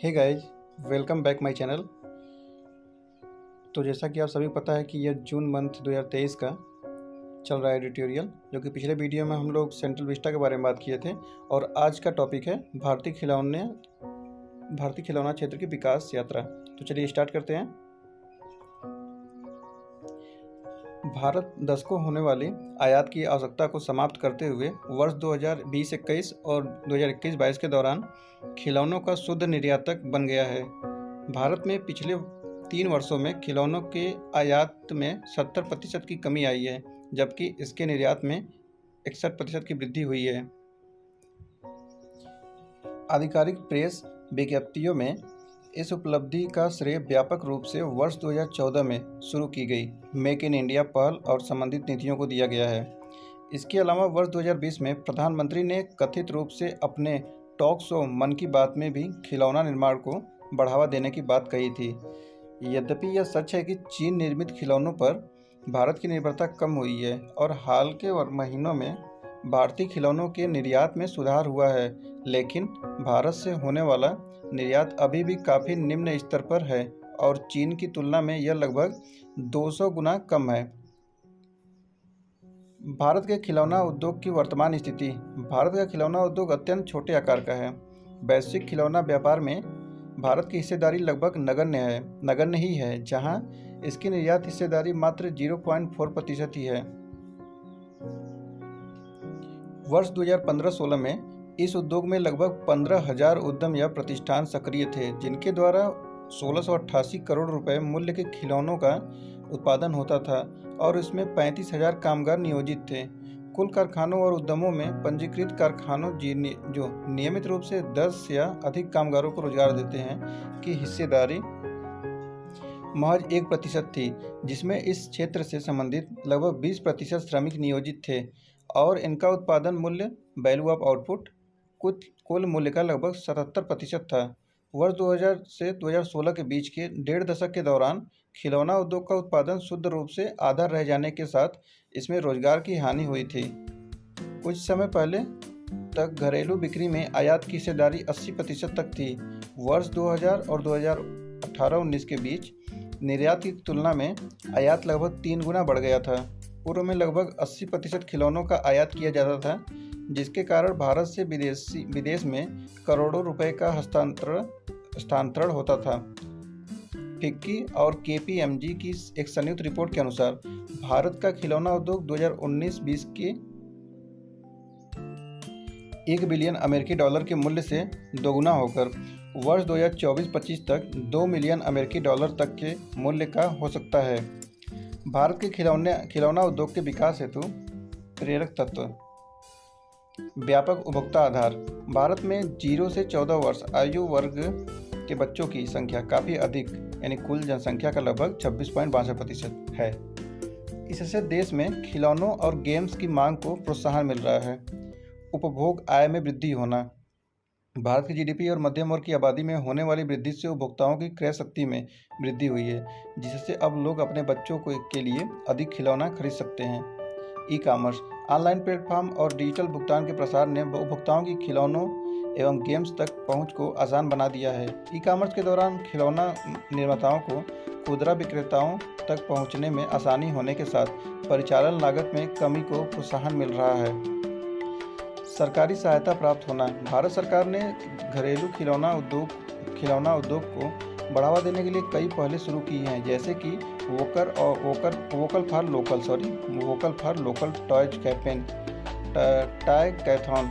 Hey guys, welcome back my channel. तो जैसा कि आप सभी को पता है कि यह जून मंथ 2023 का चल रहा है एडिटोरियल, जो कि पिछले वीडियो में हम लोग सेंट्रल विस्टा के बारे में बात किए थे। और आज का टॉपिक है भारतीय खिलौना क्षेत्र की विकास यात्रा। तो चलिए स्टार्ट करते हैं। भारत दशकों होने वाली आयात की आवश्यकता को समाप्त करते हुए वर्ष 2020-21 और 2021-22 के दौरान खिलौनों का शुद्ध निर्यातक बन गया है। भारत में पिछले 3 वर्षों में खिलौनों के आयात में 70% की कमी आई है, जबकि इसके निर्यात में 61% की वृद्धि हुई है। आधिकारिक प्रेस विज्ञप्तियों में इस उपलब्धि का श्रेय व्यापक रूप से वर्ष 2014 में शुरू की गई मेक इन इंडिया पहल और संबंधित नीतियों को दिया गया है। इसके अलावा वर्ष 2020 में प्रधानमंत्री ने कथित रूप से अपने टॉक शो मन की बात में भी खिलौना निर्माण को बढ़ावा देने की बात कही थी। यद्यपि यह सच है कि चीन निर्मित खिलौनों पर भारत की निर्भरता कम हुई है और हाल के महीनों में भारतीय खिलौनों के निर्यात में सुधार हुआ है, लेकिन भारत से होने वाला निर्यात अभी भी काफ़ी निम्न स्तर पर है और चीन की तुलना में यह लगभग 200 गुना कम है। भारत के खिलौना उद्योग की वर्तमान स्थिति। भारत का खिलौना उद्योग अत्यंत छोटे आकार का है। वैश्विक खिलौना व्यापार में भारत की हिस्सेदारी लगभग नगण्य ही है, जहां इसकी निर्यात हिस्सेदारी मात्र 0.4% ही है। वर्ष 2015-16 में इस उद्योग में लगभग 15,000 उद्यम या प्रतिष्ठान सक्रिय थे, जिनके द्वारा 1688 करोड़ रुपए मूल्य के खिलौनों का उत्पादन होता था और इसमें 35,000 कामगार नियोजित थे। कुल कारखानों और उद्यमों में पंजीकृत कारखानों जो नियमित रूप से 10 या अधिक कामगारों को रोजगार देते हैं की हिस्सेदारी महज 1% थी, जिसमें इस क्षेत्र से संबंधित लगभग 20% श्रमिक नियोजित थे और इनका उत्पादन मूल्य वैल्यू ऑफ आउटपुट कुल मूल्य का लगभग 77% था। वर्ष 2000 से 2016 के बीच के 1.5 दशक के दौरान खिलौना उद्योग का उत्पादन शुद्ध रूप से आधा रह जाने के साथ इसमें रोजगार की हानि हुई थी। कुछ समय पहले तक घरेलू बिक्री में आयात की हिस्सेदारी 80% तक थी। वर्ष 2000 और 2018-19 के बीच निर्यात की तुलना में आयात लगभग 3 गुना बढ़ गया था। पूर्व में लगभग 80% खिलौनों का आयात किया जाता था, जिसके कारण भारत से विदेश में करोड़ों रुपए का हस्तांतरण होता था। फिक्की और KPMG की एक संयुक्त रिपोर्ट के अनुसार भारत का खिलौना उद्योग 2019-20 के $1 बिलियन अमेरिकी डॉलर के मूल्य से दोगुना होकर वर्ष 2024-25 तक $2 मिलियन अमेरिकी डॉलर तक के मूल्य का हो सकता है। भारत के खिलौना उद्योग के विकास हेतु प्रेरक तत्व। व्यापक उपभोक्ता आधार। भारत में 0 से 14 वर्ष आयु वर्ग के बच्चों की संख्या काफ़ी अधिक, यानी कुल जनसंख्या का लगभग 26.62% है। इससे देश में खिलौनों और गेम्स की मांग को प्रोत्साहन मिल रहा है। उपभोग आय में वृद्धि होना। भारत की GDP और मध्यम वर्ग की आबादी में होने वाली वृद्धि से उपभोक्ताओं की क्रय शक्ति में वृद्धि हुई है, जिससे अब लोग अपने बच्चों के लिए अधिक खिलौना खरीद सकते हैं। ई-कॉमर्स। ऑनलाइन प्लेटफॉर्म और डिजिटल भुगतान के प्रसार ने उपभोक्ताओं की खिलौनों एवं गेम्स तक पहुंच को आसान बना दिया है। ई-कॉमर्स के दौरान खिलौना निर्माताओं को खुदरा विक्रेताओं तक पहुंचने में आसानी होने के साथ परिचालन लागत में कमी को प्रोत्साहन मिल रहा है। सरकारी सहायता प्राप्त होना। भारत सरकार ने घरेलू खिलौना उद्योग को बढ़ावा देने के लिए कई पहले शुरू की हैं, जैसे कि vocal for local toys campaign, toycathon,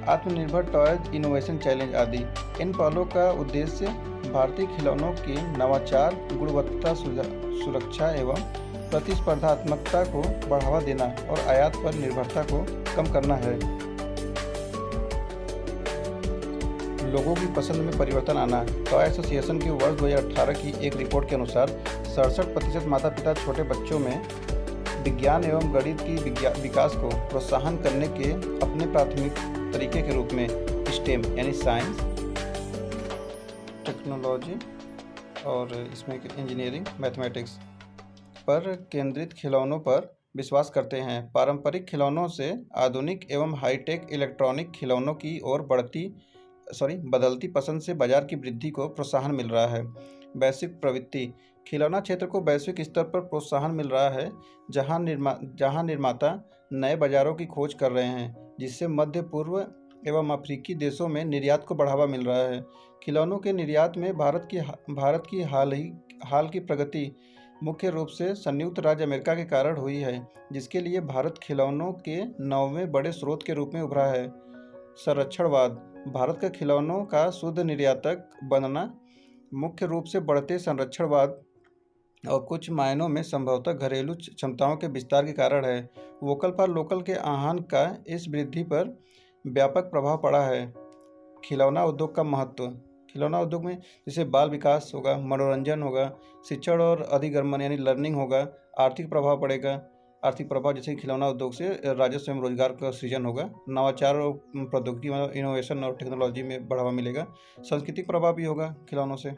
Aatmanirbhar toys innovation challenge आदि। इन पहलों का उद्देश्य भारतीय खिलौनों के नवाचार, गुणवत्ता सुरक्षा एवं प्रतिस्पर्धात्मकता को बढ़ावा देना और आयात पर निर्भरता को कम करना है। लोगों की पसंद में परिवर्तन आना। टॉय एसोसिएशन की वर्ष 2018 की एक रिपोर्ट के अनुसार 67% माता पिता छोटे बच्चों में विज्ञान एवं गणित की विकास को प्रोत्साहन करने के अपने प्राथमिक तरीके के रूप में STEM यानी साइंस, टेक्नोलॉजी और इसमें इंजीनियरिंग, मैथमेटिक्स पर केंद्रित खिलौनों पर विश्वास करते हैं। पारंपरिक खिलौनों से आधुनिक एवं हाईटेक इलेक्ट्रॉनिक खिलौनों की ओर बढ़ती बदलती पसंद से बाजार की वृद्धि को प्रोत्साहन मिल रहा है। वैश्विक प्रवृत्ति, खिलौना क्षेत्र को वैश्विक स्तर पर प्रोत्साहन मिल रहा है, जहां निर्माता नए बाजारों की खोज कर रहे हैं, जिससे मध्य पूर्व एवं अफ्रीकी देशों में निर्यात को बढ़ावा मिल रहा है। खिलौनों के निर्यात में भारत की हाल की प्रगति मुख्य रूप से संयुक्त राज्य अमेरिका के कारण हुई है, जिसके लिए भारत खिलौनों के 9वें बड़े स्रोत के रूप में उभरा है। संरक्षणवाद, भारत का खिलौनों का शुद्ध निर्यातक बनना मुख्य रूप से बढ़ते संरक्षणवाद और कुछ मायनों में संभवतः घरेलू क्षमताओं के विस्तार के कारण है। वोकल फॉर लोकल के आह्वान का इस वृद्धि पर व्यापक प्रभाव पड़ा है। खिलौना उद्योग का महत्व, खिलौना उद्योग में जैसे बाल विकास होगा, मनोरंजन होगा, शिक्षण और अधिगमन यानी लर्निंग होगा, आर्थिक प्रभाव पड़ेगा। आर्थिक प्रभाव जैसे खिलौना उद्योग से राजस्व एवं रोजगार का सृजन होगा, नवाचार और प्रौद्योगिकी मतलब इनोवेशन और टेक्नोलॉजी में बढ़ावा मिलेगा, सांस्कृतिक प्रभाव भी होगा खिलौनों से।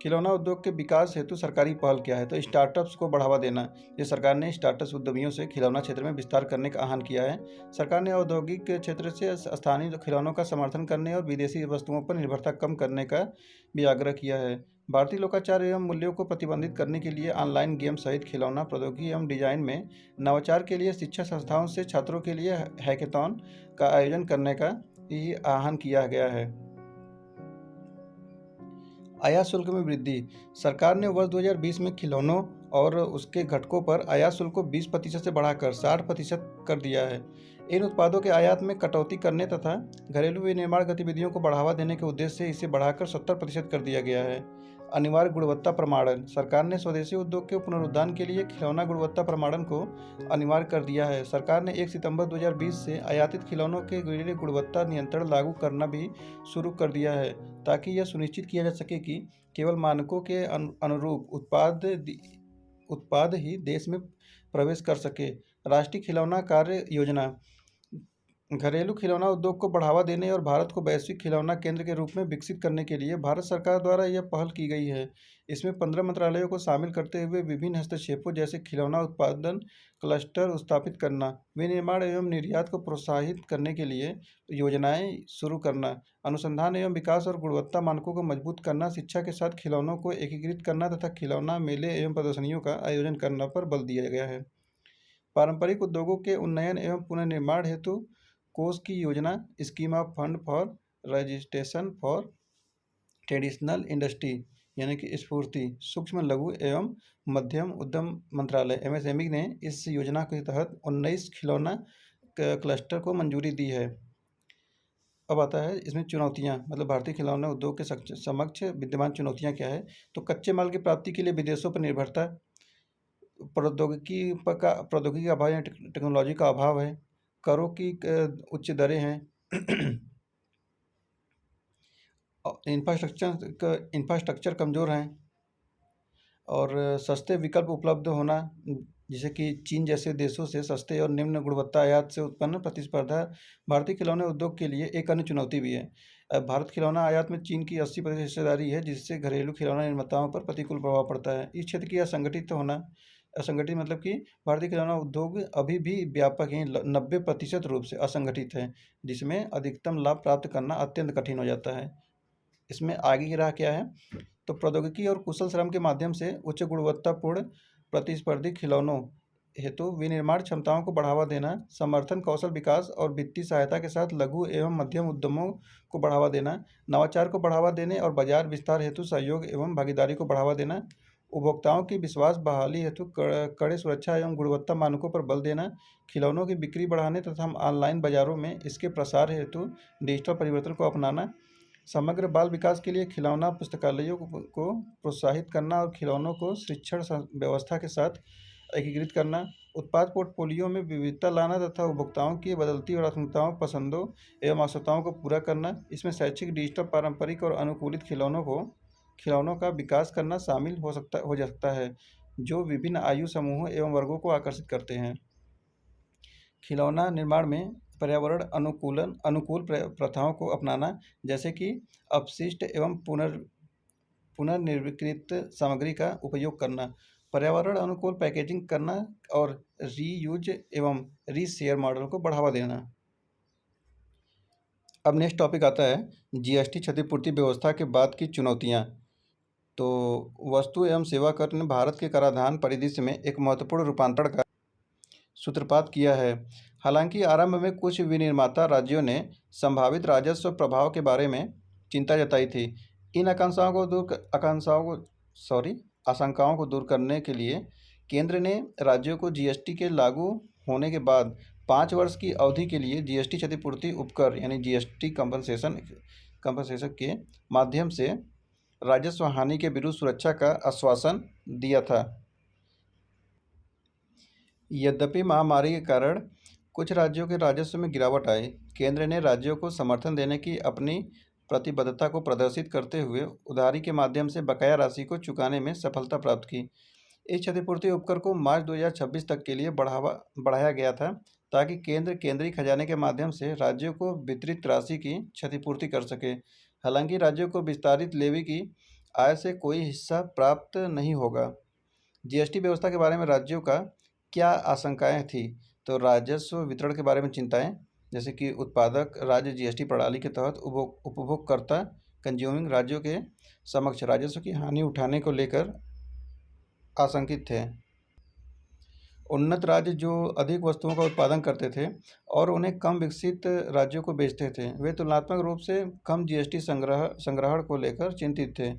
खिलौना उद्योग के विकास हेतु सरकारी पहल क्या है? तो स्टार्टअप्स को बढ़ावा देना। ये सरकार ने स्टार्टअप उद्यमियों से खिलौना क्षेत्र में विस्तार करने का आह्वान किया है। सरकार ने औद्योगिक क्षेत्र से स्थानीय खिलौनों का समर्थन करने और विदेशी वस्तुओं पर निर्भरता कम करने का भी आग्रह किया है। भारतीय लोकाचार एवं मूल्यों को प्रतिबंधित करने के लिए ऑनलाइन गेम सहित खिलौना प्रौद्योगिकी एवं डिजाइन में नवाचार के लिए शिक्षा संस्थाओं से छात्रों के लिए हैकेथॉन का आयोजन करने का भी आह्वान किया गया है। आयात शुल्क में वृद्धि, सरकार ने वर्ष 2020 में खिलौनों और उसके घटकों पर आयात शुल्क को 20% से बढ़ाकर 60% कर दिया है। इन उत्पादों के आयात में कटौती करने तथा घरेलू विनिर्माण गतिविधियों को बढ़ावा देने के उद्देश्य से इसे बढ़ाकर 70% कर दिया गया है। अनिवार्य गुणवत्ता प्रमाणन, सरकार ने स्वदेशी उद्योग के पुनरुद्धार के लिए खिलौना गुणवत्ता प्रमाणन को अनिवार्य कर दिया है। सरकार ने 1 सितंबर 2020 से आयातित खिलौनों के लिए गुणवत्ता नियंत्रण लागू करना भी शुरू कर दिया है, ताकि यह सुनिश्चित किया जा सके कि केवल मानकों के अनुरूप उत्पाद ही देश में प्रवेश कर सके। राष्ट्रीय खिलौना कार्य योजना, घरेलू खिलौना उद्योग को बढ़ावा देने और भारत को वैश्विक खिलौना केंद्र के रूप में विकसित करने के लिए भारत सरकार द्वारा यह पहल की गई है। इसमें 15 मंत्रालयों को शामिल करते हुए विभिन्न हस्तक्षेपों जैसे खिलौना उत्पादन क्लस्टर स्थापित करना, विनिर्माण एवं निर्यात को प्रोत्साहित करने के लिए योजनाएं शुरू करना, अनुसंधान एवं विकास और गुणवत्ता मानकों को मजबूत करना, शिक्षा के साथ खिलौनों को एकीकृत करना तथा खिलौना मेले एवं प्रदर्शनियों का आयोजन करना पर बल दिया गया है। पारंपरिक उद्योगों के उन्नयन एवं पुनर्निर्माण हेतु कोष की योजना, scheme of fund for registration for traditional industry यानी कि स्फूर्ति, सूक्ष्म लघु एवं मध्यम उद्यम मंत्रालय एमएसएमई ने इस योजना के तहत 19 खिलौना क्लस्टर को मंजूरी दी है। अब आता है इसमें चुनौतियां, मतलब भारतीय खिलौना उद्योग के समक्ष विद्यमान चुनौतियां क्या है? तो कच्चे माल की प्राप्ति के लिए विदेशों पर निर्भरता, प्रौद्योगिकी का अभाव या टेक्नोलॉजी का अभाव है, करों की उच्च दरें हैं, इंफ्रास्ट्रक्चर कमज़ोर हैं और सस्ते विकल्प उपलब्ध होना, जैसे कि चीन जैसे देशों से सस्ते और निम्न गुणवत्ता आयात से उत्पन्न प्रतिस्पर्धा भारतीय खिलौने उद्योग के लिए एक अन्य चुनौती भी है। भारत खिलौना आयात में चीन की 80% हिस्सेदारी है, जिससे घरेलू खिलौना निर्माताओं पर प्रतिकूल प्रभाव पड़ता है। इस क्षेत्र की असंगठित होना, असंगठित मतलब कि भारतीय खिलौना उद्योग अभी भी व्यापक ही 90% रूप से असंगठित है, जिसमें अधिकतम लाभ प्राप्त करना अत्यंत कठिन हो जाता है। इसमें आगे की राह क्या है? तो प्रौद्योगिकी और कुशल श्रम के माध्यम से उच्च गुणवत्तापूर्ण प्रतिस्पर्धी खिलौनों हेतु विनिर्माण क्षमताओं को बढ़ावा देना, समर्थन कौशल विकास और वित्तीय सहायता के साथ लघु एवं मध्यम उद्यमों को बढ़ावा देना, नवाचार को बढ़ावा देने और बाजार विस्तार हेतु सहयोग एवं भागीदारी को बढ़ावा देना, उपभोक्ताओं की विश्वास बहाली हेतु कड़े सुरक्षा एवं गुणवत्ता मानकों पर बल देना, खिलौनों की बिक्री बढ़ाने तथा ऑनलाइन बाजारों में इसके प्रसार हेतु डिजिटल परिवर्तन को अपनाना, समग्र बाल विकास के लिए खिलौना पुस्तकालयों को प्रोत्साहित करना और खिलौनों को शिक्षण व्यवस्था के साथ एकीकृत करना, उत्पाद पोर्टफोलियो में विविधता लाना तथा उपभोक्ताओं की बदलती प्राथमिकताओं, पसंदों एवं आवश्यकताओं को पूरा करना। इसमें शैक्षिक, डिजिटल, पारंपरिक और अनुकूलित खिलौनों का विकास करना शामिल हो सकता है, जो विभिन्न आयु समूहों एवं वर्गों को आकर्षित करते हैं। खिलौना निर्माण में पर्यावरण अनुकूल प्रथाओं को अपनाना, जैसे कि अपशिष्ट एवं पुनर्निर्विकृत सामग्री का उपयोग करना, पर्यावरण अनुकूल पैकेजिंग करना और रीयूज एवं रीशेयर मॉडल को बढ़ावा देना। अब नेक्स्ट टॉपिक आता है जीएसटी क्षतिपूर्ति व्यवस्था के बाद की चुनौतियां। तो वस्तु एवं सेवा कर ने भारत के कराधान परिदृश्य में एक महत्वपूर्ण रूपांतरण का सूत्रपात किया है। हालांकि आरंभ में कुछ विनिर्माता राज्यों ने संभावित राजस्व प्रभाव के बारे में चिंता जताई थी। इन आशंकाओं को दूर करने के लिए केंद्र ने राज्यों को जीएसटी के लागू होने के बाद 5 वर्ष की अवधि के लिए जीएसटी क्षतिपूर्ति उपकर यानी जीएसटी कंपनसेशन के माध्यम से राजस्व हानि के विरुद्ध सुरक्षा का आश्वासन दिया था। यद्यपि महामारी के कारण कुछ राज्यों के राजस्व में गिरावट आई, केंद्र ने राज्यों को समर्थन देने की अपनी प्रतिबद्धता को प्रदर्शित करते हुए उधारी के माध्यम से बकाया राशि को चुकाने में सफलता प्राप्त की। इस क्षतिपूर्ति उपकर को मार्च 2026 तक के लिए बढ़ाया गया था, ताकि केंद्र केंद्रीय खजाने के माध्यम से राज्यों को वितरित राशि की क्षतिपूर्ति कर सके। हालांकि राज्यों को विस्तारित लेवी की आय से कोई हिस्सा प्राप्त नहीं होगा। जीएसटी व्यवस्था के बारे में राज्यों का क्या आशंकाएं थी? तो राजस्व वितरण के बारे में चिंताएं, जैसे कि उत्पादक राज्य जीएसटी प्रणाली के तहत उपभोगकर्ता कंज्यूमिंग राज्यों के समक्ष राजस्व की हानि उठाने को लेकर आशंकित थे। उन्नत राज्य जो अधिक वस्तुओं का उत्पादन करते थे और उन्हें कम विकसित राज्यों को बेचते थे, वे तुलनात्मक रूप से कम जीएसटी संग्रहण को लेकर चिंतित थे।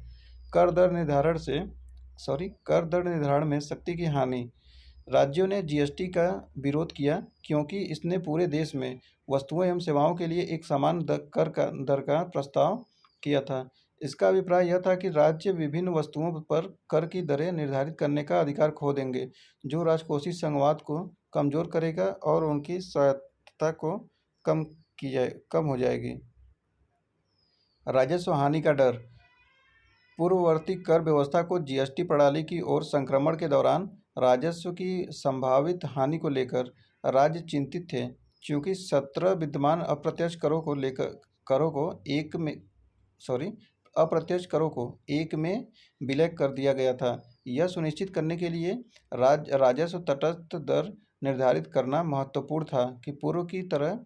कर दर निर्धारण में शक्ति की हानि। राज्यों ने जीएसटी का विरोध किया क्योंकि इसने पूरे देश में वस्तुओं एवं सेवाओं के लिए एक समान दर का प्रस्ताव किया था। इसका अभिप्राय यह था कि राज्य विभिन्न वस्तुओं पर कर की दरें निर्धारित करने का अधिकार खो देंगे, जो राजकोषीय संघवाद को कमजोर करेगा और उनकी स्वायत्तता को कम हो जाएगी। राजस्व हानि का डर। पूर्ववर्ती कर व्यवस्था को जीएसटी प्रणाली की ओर संक्रमण के दौरान राजस्व की संभावित हानि को लेकर राज्य चिंतित थे, क्योंकि 17 विद्यमान अप्रत्यक्ष करों को एक में विलय कर दिया गया था। यह सुनिश्चित करने के लिए राजस्व तटस्थ दर निर्धारित करना महत्वपूर्ण था कि पूर्व की तरह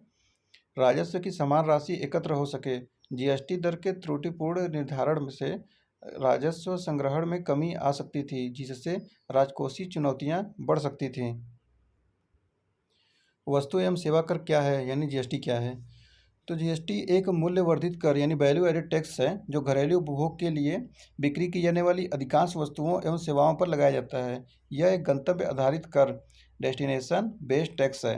राजस्व की समान राशि एकत्र हो सके। जीएसटी दर के त्रुटिपूर्ण निर्धारण से राजस्व संग्रहण में कमी आ सकती थी, जिससे राजकोषीय चुनौतियां बढ़ सकती थीं। वस्तु एवं सेवा कर क्या है, यानी जीएसटी क्या है? तो जीएसटी एक मूल्य वर्धित कर यानी वैल्यू एडेड टैक्स है, जो घरेलू उपभोग के लिए बिक्री की जाने वाली अधिकांश वस्तुओं एवं सेवाओं पर लगाया जाता है। यह एक गंतव्य आधारित कर डेस्टिनेशन बेस्ड टैक्स है।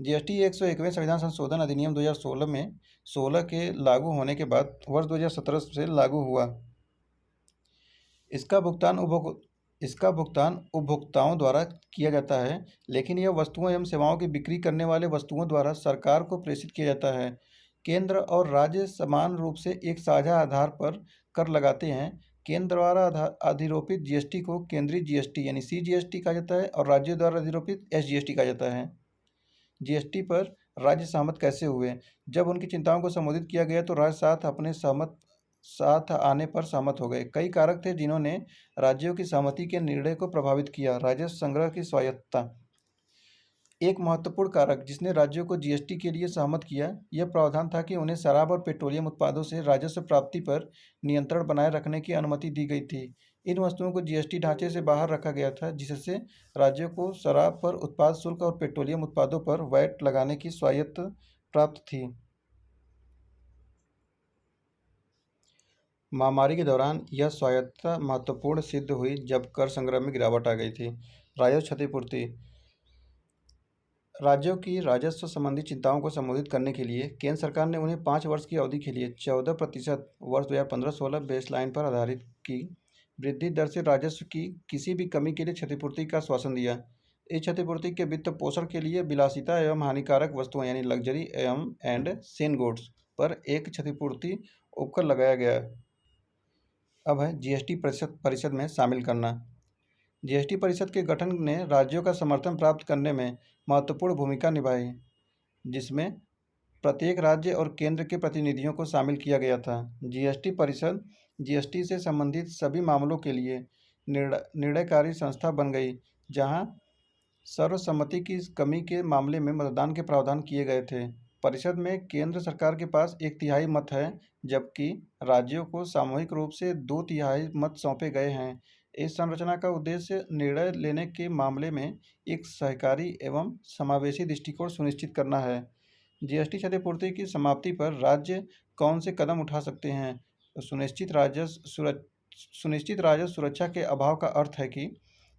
जीएसटी 101वें संविधान संशोधन अधिनियम 2016 में 16 के लागू होने के बाद वर्ष 2017 से लागू हुआ। इसका भुगतान उपभोक्ताओं द्वारा किया जाता है, लेकिन यह वस्तुओं एवं सेवाओं की बिक्री करने वाले वस्तुओं द्वारा सरकार को प्रेषित किया जाता है। केंद्र और राज्य समान रूप से एक साझा आधार पर कर लगाते हैं। केंद्र द्वारा अधिरोपित जीएसटी को केंद्रीय जीएसटी यानी सीजीएसटी कहा जाता है और राज्य द्वारा अधिरोपित एसजीएसटी कहा जाता है। जीएसटी पर राज्य सहमत कैसे हुए? जब उनकी चिंताओं को संबोधित किया गया तो राज्य साथ आने पर सहमत हो गए। कई कारक थे जिन्होंने राज्यों की सहमति के निर्णय को प्रभावित किया। राजस्व संग्रह की स्वायत्तता एक महत्वपूर्ण कारक जिसने राज्यों को जीएसटी के लिए सहमत किया। यह प्रावधान था कि उन्हें शराब और पेट्रोलियम उत्पादों से राजस्व प्राप्ति पर नियंत्रण बनाए रखने की अनुमति दी गई थी। इन वस्तुओं को जीएसटी ढांचे से बाहर रखा गया था, जिससे राज्यों को शराब पर उत्पाद शुल्क और पेट्रोलियम उत्पादों पर वैट लगाने की स्वायत्तता प्राप्त थी। महामारी के दौरान यह स्वायत्तता महत्वपूर्ण सिद्ध हुई जब कर संग्रह में गिरावट आ गई थी। राजस्व क्षतिपूर्ति। राज्यों की राजस्व संबंधी चिंताओं को संबोधित करने के लिए केंद्र सरकार ने उन्हें 5 वर्ष की अवधि के लिए 14% वर्ष 2015-16 बेसलाइन पर आधारित की वृद्धि दर से राजस्व की किसी भी कमी के लिए क्षतिपूर्ति का आश्वासन दिया। इस क्षतिपूर्ति के वित्त पोषण के लिए विलासिता एवं हानिकारक वस्तुओं यानी लग्जरी एंड सिन गुड्स पर एक क्षतिपूर्ति उपकर लगाया गया। अब है जीएसटी परिषद में शामिल करना। जीएसटी परिषद के गठन ने राज्यों का समर्थन प्राप्त करने में महत्वपूर्ण भूमिका निभाई, जिसमें प्रत्येक राज्य और केंद्र के प्रतिनिधियों को शामिल किया गया था। जीएसटी परिषद जीएसटी से संबंधित सभी मामलों के लिए निर्णयकारी संस्था बन गई, जहां सर्वसम्मति की कमी के मामले में मतदान के प्रावधान किए गए थे। परिषद में केंद्र सरकार के पास 1/3 मत है, जबकि राज्यों को सामूहिक रूप से 2/3 मत सौंपे गए हैं। इस संरचना का उद्देश्य निर्णय लेने के मामले में एक सहकारी एवं समावेशी दृष्टिकोण सुनिश्चित करना है। जीएसटी क्षतिपूर्ति की समाप्ति पर राज्य कौन से कदम उठा सकते हैं? तो सुनिश्चित राजस्व सुरक्षा के अभाव का अर्थ है कि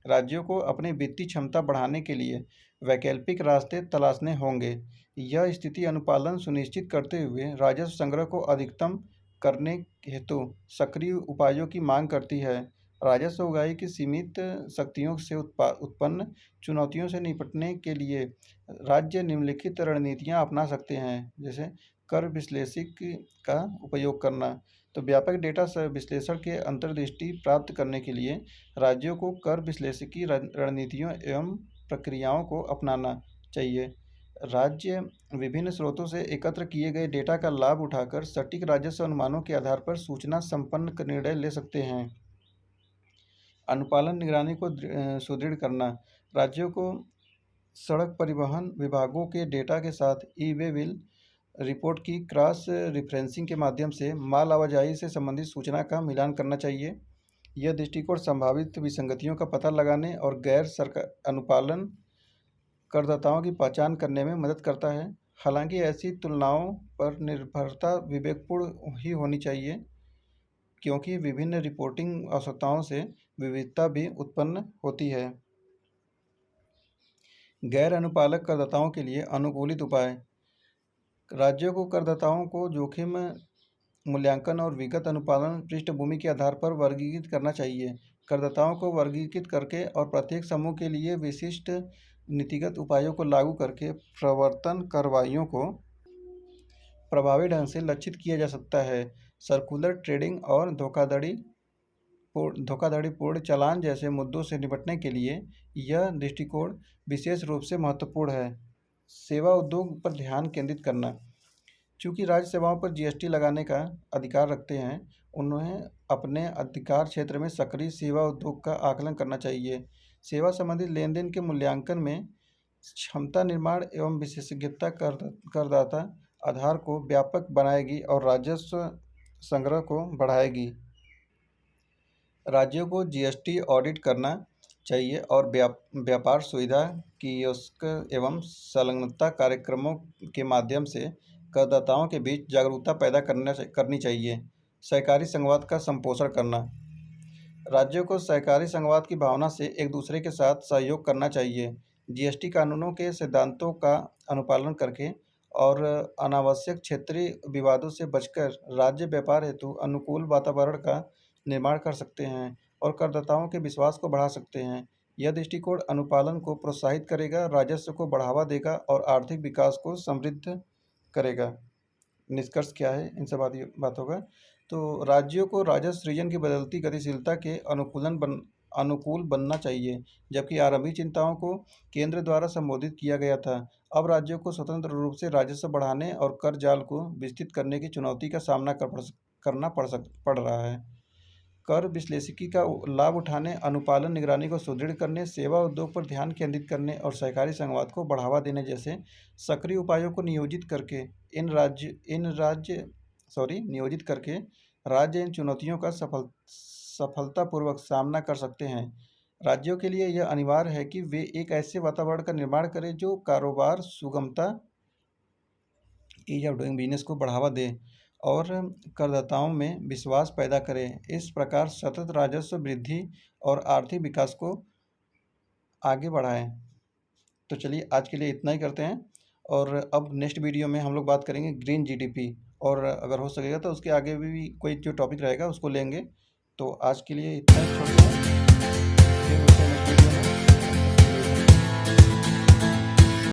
राज्यों को अपनी वित्तीय क्षमता बढ़ाने के लिए वैकल्पिक रास्ते तलाशने होंगे। यह स्थिति अनुपालन सुनिश्चित करते हुए राजस्व संग्रह को अधिकतम करने हेतु सक्रिय उपायों की मांग करती है। राजस्व उगाही की सीमित शक्तियों से उत्पन्न चुनौतियों से निपटने के लिए राज्य निम्नलिखित रणनीतियां अपना सकते हैं, जैसे कर विश्लेषक का उपयोग करना। तो व्यापक डेटा विश्लेषण के अंतर्दृष्टि प्राप्त करने के लिए राज्यों को कर विश्लेषकी रणनीतियों एवं प्रक्रियाओं को अपनाना चाहिए। राज्य विभिन्न स्रोतों से एकत्र किए गए डेटा का लाभ उठाकर सटीक राजस्व अनुमानों के आधार पर सूचना संपन्न निर्णय ले सकते हैं। अनुपालन निगरानी को सुदृढ़ करना। राज्यों को सड़क परिवहन विभागों के डेटा के साथ ई-वे बिल रिपोर्ट की क्रॉस रिफरेंसिंग के माध्यम से माल आवाजाही से संबंधित सूचना का मिलान करना चाहिए। यह दृष्टिकोण संभावित विसंगतियों का पता लगाने और गैर सरकार अनुपालन करदाताओं की पहचान करने में मदद करता है। हालांकि ऐसी तुलनाओं पर निर्भरता विवेकपूर्ण ही होनी चाहिए, क्योंकि विभिन्न रिपोर्टिंग आवश्यकताओं से विविधता भी उत्पन्न होती है। गैर अनुपालक करदाताओं के लिए अनुकूलित उपाय। राज्यों को करदाताओं को जोखिम मूल्यांकन और विगत अनुपालन पृष्ठभूमि के आधार पर वर्गीकृत करना चाहिए। करदाताओं को वर्गीकृत करके और प्रत्येक समूह के लिए विशिष्ट नीतिगत उपायों को लागू करके प्रवर्तन कार्रवाइयों को प्रभावी ढंग से लक्षित किया जा सकता है। सर्कुलर ट्रेडिंग और धोखाधड़ीपूर्ण चालान जैसे मुद्दों से निपटने के लिए यह दृष्टिकोण विशेष रूप से महत्वपूर्ण है। सेवा उद्योग पर ध्यान केंद्रित करना। चूँकि राज्य सेवाओं पर जीएसटी लगाने का अधिकार रखते हैं, उन्हें अपने अधिकार क्षेत्र में सक्रिय सेवा उद्योग का आकलन करना चाहिए। सेवा संबंधित लेन देन के मूल्यांकन में क्षमता निर्माण एवं विशेषज्ञता करदाता आधार को व्यापक बनाएगी और राजस्व संग्रह को बढ़ाएगी। राज्यों को जीएसटी ऑडिट करना चाहिए और व्यापार सुविधा कियोस्क एवं संलग्नता कार्यक्रमों के माध्यम से करदाताओं के बीच जागरूकता पैदा करनी चाहिए। सहकारी संघवाद का संपोषण करना। राज्यों को सहकारी संघवाद की भावना से एक दूसरे के साथ सहयोग करना चाहिए। जीएसटी कानूनों के सिद्धांतों का अनुपालन करके और अनावश्यक क्षेत्रीय विवादों से बचकर राज्य व्यापार हेतु अनुकूल वातावरण का निर्माण कर सकते हैं और करदाताओं के विश्वास को बढ़ा सकते हैं। यह दृष्टिकोण अनुपालन को प्रोत्साहित करेगा, राजस्व को बढ़ावा देगा और आर्थिक विकास को समृद्ध करेगा। निष्कर्ष क्या है इन सब बातों का? तो राज्यों को राजस्व सृजन की बदलती गतिशीलता के अनुकूल बनना चाहिए, जबकि आरंभिक चिंताओं को केंद्र द्वारा संबोधित किया गया था। अब राज्यों को स्वतंत्र रूप से राजस्व बढ़ाने और कर जाल को विस्तृत करने की चुनौती का सामना करना पड़ रहा है। कर विश्लेषिकी का लाभ उठाने, अनुपालन निगरानी को सुदृढ़ करने, सेवा उद्योग पर ध्यान केंद्रित करने और सहकारी संघवाद को बढ़ावा देने जैसे सक्रिय उपायों को नियोजित करके राज्य इन चुनौतियों का सफलतापूर्वक सामना कर सकते हैं। राज्यों के लिए यह अनिवार्य है कि वे एक ऐसे वातावरण का निर्माण करें जो कारोबार सुगमता, ईज ऑफ डूइंग बिजनेस को बढ़ावा दे और करदाताओं में विश्वास पैदा करें। इस प्रकार सतत राजस्व वृद्धि और आर्थिक विकास को आगे बढ़ाएं। तो चलिए आज के लिए इतना ही करते हैं और अब नेक्स्ट वीडियो में हम लोग बात करेंगे ग्रीन जीडीपी, और अगर हो सकेगा तो उसके आगे भी कोई जो टॉपिक रहेगा उसको लेंगे। तो आज के लिए इतना ही छोड़ते हैं। फिर मिलते हैं नेक्स्ट वीडियो।